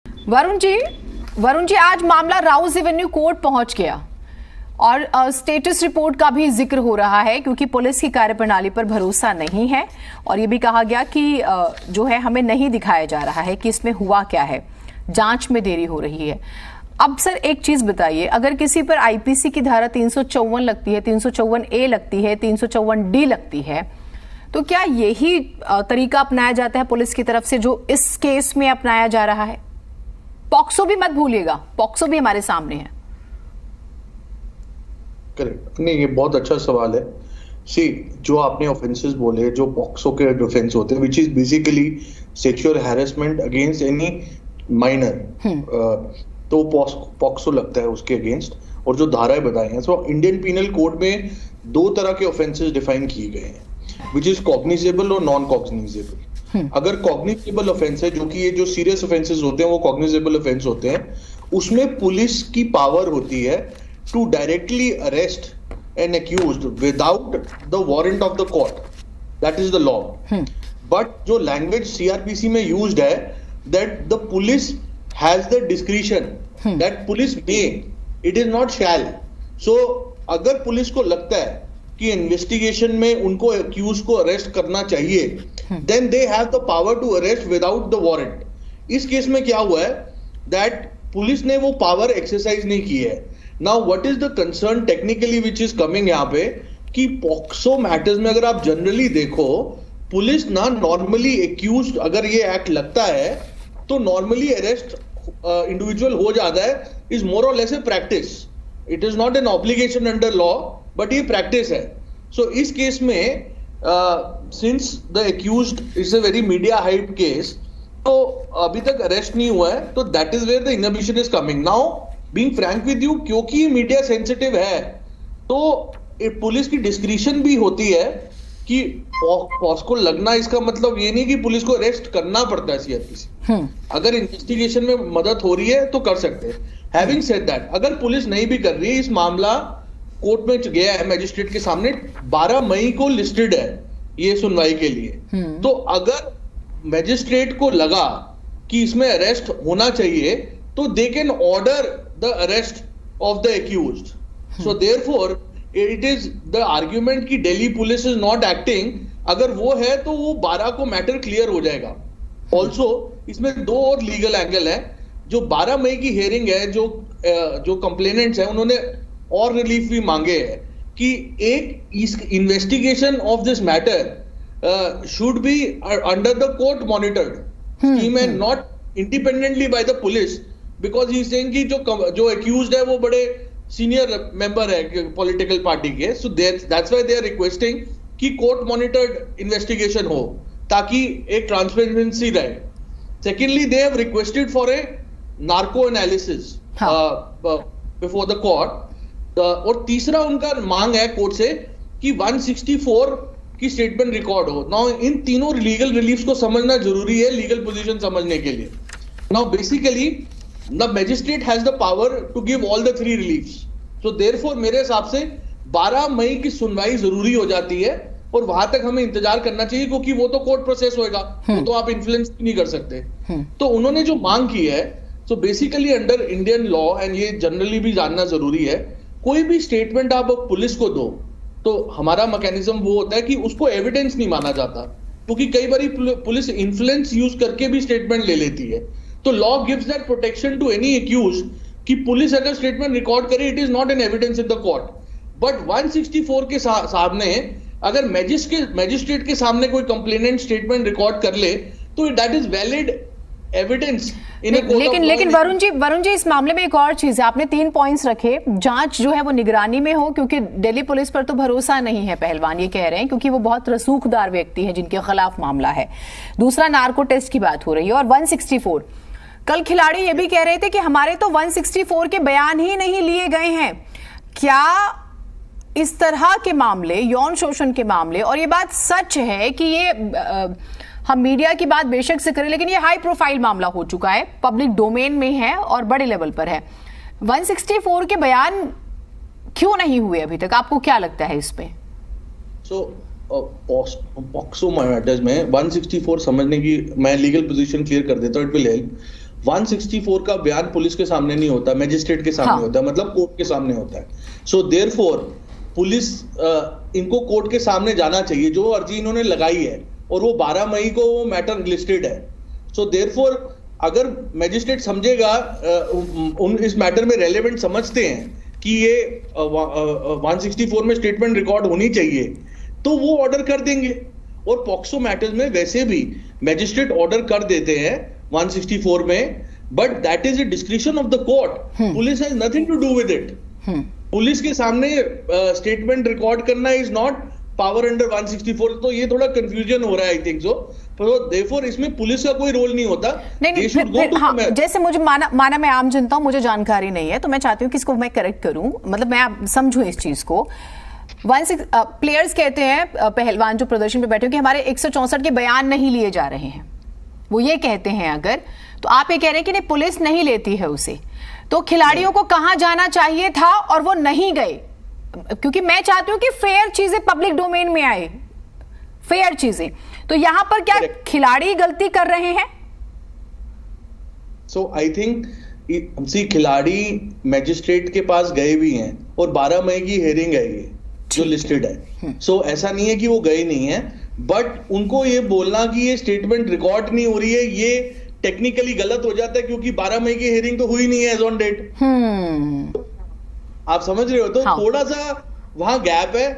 वरुण जी आज मामला Rouse Avenue court पहुंच गया और स्टेटस रिपोर्ट का भी जिक्र हो रहा है क्योंकि पुलिस की कार्यप्रणाली पर भरोसा नहीं है और ये भी कहा गया कि जो है हमें नहीं दिखाया जा रहा है कि इसमें हुआ क्या है, जांच में देरी हो रही है। अब सर एक चीज बताइए, अगर किसी पर आईपीसी की धारा 354 लगती है, 354A लगती है, 354D लगती है, तो क्या यही तरीका अपनाया जाता है पुलिस की तरफ से जो इस केस में अपनाया जा रहा है? पॉक्सो भी मत भूलिएगा, पॉक्सो भी हमारे सामने है। करेक्ट, नहीं ये बहुत अच्छा सवाल है। सी, जो आपने ऑफेंसेस बोले, जो पॉक्सो के ऑफेंस होते हैं, which is basically sexual harassment against any minor, तो पॉक्सो लगता है उसके अगेंस्ट। और जो धाराएं बताई हैं, सो इंडियन पीनल कोड में दो तरह के ऑफेंसेस डिफाइन किए गए हैं, विच इज कॉग्निजेबल और नॉन कॉग्निजेबल। अगर कॉग्निजेबल ऑफेंस है, जो कि ये जो सीरियस ऑफेंसेस होते हैं वो कॉग्निजेबल ऑफेंस होते हैं, उसमें पुलिस की पावर होती है to directly arrest an accused without the warrant of the court, that is the law. But जो लैंग्वेज सीआरपीसी में यूज्ड है, that the police has the discretion, that police may, it is not shall. So अगर police को लगता है कि investigation में उनको एक्यूज को अरेस्ट करना चाहिए, then they have the power to arrest without the warrant. इस केस में क्या हुआ है, दैट पुलिस ने वो पावर एक्सरसाइज नहीं की है। Now what is the concern technically which is coming यहाँ पे, कि पॉक्सो मैटर्स में अगर आप जनरली देखो, पुलिस ना नॉर्मली एक्यूज अगर ये एक्ट लगता है तो नॉर्मली अरेस्ट इंडिविजुअल हो जाता है, is more or less a practice. It is not an obligation under law, but ये प्रैक्टिस है। सो इस केस में since the accused is a very media hype case, तो अभी तक अरेस्ट नहीं हुआ है, तो that is where the inhibition is coming. Now being frank with you, क्योंकि मीडिया सेंसिटिव है, तो पुलिस की डिस्क्रिशन भी होती है कि पॉक्सो को लगना, इसका मतलब ये नहीं कि पुलिस को अरेस्ट करना पड़ता है सीआरपीसी। अगर इन्वेस्टिगेशन में मदद हो रही है तो कर सकते हैं। हैविंग सेड दैट, अगर पुलिस नहीं भी कर रही है, इस मामला कोर्ट में गया है मैजिस्ट्रेट के सामने, 12 मई को लिस्टेड है ये सुनवाई के लिए। तो अगर मैजिस्ट्रेट को लगा कि इसमें अरेस्ट होना चाहिए, तो they can order the arrest of the accused. So therefore it is the argument कि Delhi police is not acting, अगर वो है तो वो 12 को मैटर क्लियर हो जाएगा। ऑल्सो इसमें दो और लीगल एंगल है। जो 12 मई की हियरिंग है, जो कंप्लेनेंट्स हैं उन्होंने और रिलीफ भी मांगे हैं कि एक investigation of this matter should be under the court monitored scheme and not independently by the police, because he saying कि जो एक्यूज्ड है वो बड़े सीनियर मेंबर है पॉलिटिकल पार्टी के। So that's why they are requesting कि कोर्ट मॉनिटर्ड इन्वेस्टिगेशन हो, ताकि एक ट्रांसपेरेंसी रहे। Secondly, they have requested for a narco analysis before the court. और तीसरा उनका मांग है कोर्ट से कि 164 की स्टेटमेंट रिकॉर्ड हो। नाउ इन तीनों लीगल रिलीफ्स को समझना जरूरी है लीगल पोजीशन समझने के लिए। Now basically the magistrate has the power to give all the 3 reliefs. So therefore मेरे हिसाब से 12 मई की सुनवाई जरूरी हो जाती है और वहां तक हमें इंतजार करना चाहिए, क्योंकि वो तो कोर्ट प्रोसेस होएगा, वो तो आप इन्फ्लुएंस नहीं कर सकते। तो उन्होंने जो मांग की है, so basically under Indian law, and ये जनरली भी जानना जरूरी है, कोई भी स्टेटमेंट आप पुलिस को दो तो हमारा मैकेनिज्म वो होता है कि उसको एविडेंस नहीं माना जाता, क्योंकि कई बार पुलिस इन्फ्लुएंस यूज करके भी स्टेटमेंट ले लेती है। तो law gives that protection to any accuse कि पुलिस अगर स्टेटमेंट रिकॉर्ड करे, it is not an evidence in the court. But 164 के सामने अगर मैजिस्ट्रेट के सामने कोई कंप्लेनेंट स्टेटमेंट रिकॉर्ड कर ले, तो दैट इज वैलिड एविडेंस। लेकिन वरुण जी इस मामले में एक और चीज है, आपने 3 पॉइंट्स रखे। जांच जो है वो निगरानी में हो, क्योंकि दिल्ली पुलिस पर तो भरोसा नहीं है, पहलवान ये कह रहे हैं, क्योंकि वो बहुत रसूखदार व्यक्ति है जिनके खिलाफ मामला है। दूसरा, नार्को टेस्ट की बात हो रही है। और 164, कल खिलाड़ी ये भी कह रहे थे कि हमारे तो 164 के बयान ही नहीं लिए गए हैं। क्या इस तरह के मामले, यौन शोषण के मामले, और ये बात सच है कि ये हम मीडिया की बात बेशक से करें, लेकिन ये हाई प्रोफाइल मामला हो चुका है, पब्लिक डोमेन में है और बड़े लेवल पर है। 164 के बयान क्यों नहीं हुए अभी तक, आपको क्या लगता है इस पे? पॉक्सो मैटर्स में 164 समझने की मैं लीगल पोजीशन क्लियर कर देता हूं, इट विल हेल्प। 164 का बयान पुलिस के सामने नहीं होता, मैजिस्ट्रेट के सामने होता है, मतलब कोर्ट के सामने होता है। सो देयरफॉर पुलिस इनको कोर्ट के सामने जाना चाहिए, जो अर्जी इन्होंने लगाई है, और वो 12 मई को वो मैटर लिस्टेड है। सो देयरफॉर अगर मैजिस्ट्रेट समझेगा, इस मैटर में रेलेवेंट समझते हैं कि ये 164 में स्टेटमेंट रिकॉर्ड होनी चाहिए, तो वो ऑर्डर कर देंगे। और पॉक्सो मैटर्स में वैसे भी मैजिस्ट्रेट ऑर्डर कर देते हैं 164 में, but that is a description of the court. Police has nothing to do with it. Police के सामने स्टेटमेंट रिकॉर्ड करना इज नॉट पावर अंडर 164। तो ये थोड़ा कंफ्यूजन हो रहा है, आई थिंक सो। तो देयरफॉर इसमें पुलिस का कोई रोल नहीं होता। नहीं, जैसे मुझे माना मैं आम जनता हूं, मुझे जानकारी नहीं है, तो मैं चाहती हूँ कि इसको मैं करेक्ट करूं, मतलब मैं समझूं इस चीज को। प्लेयर्स कहते हैं, पहलवान जो प्रदर्शन पे बैठे हो, कि हमारे 164 के बयान नहीं लिए जा रहे हैं, वो ये कहते हैं। अगर तो आप ये कह रहे हैं कि नहीं, पुलिस नहीं लेती है उसे, तो खिलाड़ियों को कहां जाना चाहिए था और वो नहीं गए? क्योंकि मैं चाहती हूँ कि फेयर चीजें पब्लिक डोमेन में आए, फेयर चीजें। तो यहां पर क्या खिलाड़ी गलती कर रहे हैं? सो आई थिंक खिलाड़ी मैजिस्ट्रेट के पास गए भी हैं, और 12 मई की हियरिंग है ये जो लिस्टेड है। सो ऐसा नहीं है कि वो गए नहीं है, बट उनको ये बोलना कि ये स्टेटमेंट रिकॉर्ड नहीं हो रही है, ये टेक्निकली गलत हो जाता है, क्योंकि 12 मई की हियरिंग तो हुई नहीं है एज ऑन डेट। आप समझ रहे हो? तो थोड़ा सा वहां गैप है।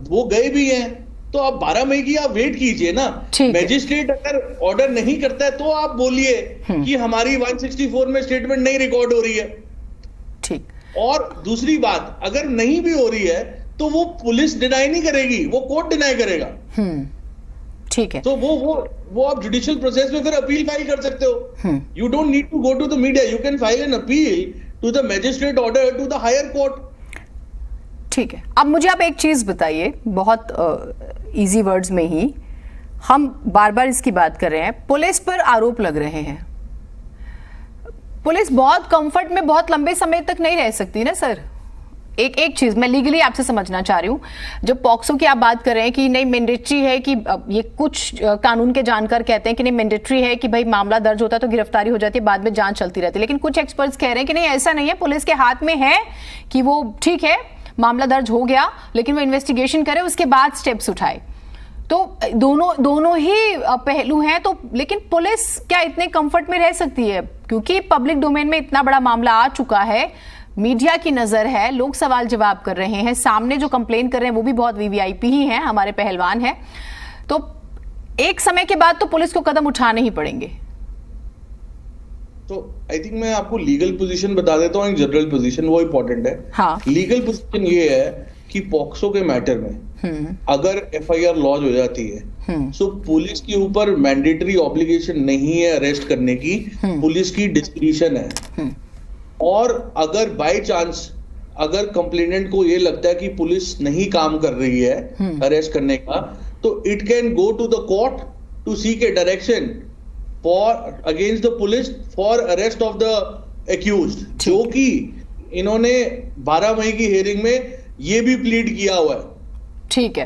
वो गए भी हैं, तो आप 12 मई की आप वेट कीजिए ना। मैजिस्ट्रेट अगर ऑर्डर नहीं करता है, तो आप बोलिए कि हमारी 164 में स्टेटमेंट नहीं रिकॉर्ड हो रही है। ठीक। और दूसरी बात, अगर नहीं भी हो रही है, तो वो पुलिस डिनाई नहीं करेगी, वो कोर्ट डिनाई करेगा। ठीक है। तो वो आप जुडिशियल प्रोसेस में फिर अपील फाइल कर सकते हो। You don't need to go to the media, you can file an appeal to the magistrate order to the higher court. ठीक है। अब मुझे आप एक चीज बताइए, बहुत इजी वर्ड्स में ही, हम बार बार इसकी बात कर रहे हैं, पुलिस पर आरोप लग रहे हैं। पुलिस बहुत कंफर्ट में बहुत लंबे समय तक नहीं रह सकती ना सर। एक चीज मैं लीगली आपसे समझना चाह रही हूँ, जब पॉक्सो की आप बात कर रहे हैं कि नहीं मैंडेटरी है, कि ये कुछ कानून के जानकार कहते हैं कि नहीं मैंडेटरी है, कि भाई मामला दर्ज होता है तो गिरफ्तारी हो जाती है, बाद में जांच चलती रहती है, लेकिन कुछ एक्सपर्ट्स कह रहे हैं कि नहीं ऐसा नहीं है, पुलिस के हाथ में है कि वो ठीक है मामला दर्ज हो गया, लेकिन वो इन्वेस्टिगेशन करे, उसके बाद स्टेप्स उठाए। तो दोनों ही पहलू हैं। तो लेकिन पुलिस क्या इतने कंफर्ट में रह सकती है? क्योंकि पब्लिक डोमेन में इतना बड़ा मामला आ चुका है, मीडिया की नजर है, लोग सवाल जवाब कर रहे हैं, सामने जो कंप्लेन कर रहे हैं वो भी बहुत वीवीआईपी ही हैं, हमारे पहलवान हैं। तो एक समय के बाद तो पुलिस को कदम उठाने ही पड़ेंगे। तो आई थिंक मैं आपको लीगल पोजीशन बता देता हूँ, एक जनरल पोजीशन, वो इंपॉर्टेंट है। हाँ। लीगल पोजीशन ये है कि पॉक्सो के मैटर में अगर एफआईआर लॉन्च हो जाती है, तो पुलिस के ऊपर मैंडेटरी ऑब्लिगेशन नहीं है अरेस्ट करने की, पुलिस की डिस्क्रिशन है। और अगर बाय चांस अगर कंप्लेनेंट को ये लगता है कि पुलिस नहीं काम कर रही है अरेस्ट करने का, तो it can go to the court to seek a direction for against the police for arrest of the accused, जो कि इन्होंने 12 मई की हियरिंग में ये भी प्लीड किया हुआ है। ठीक है।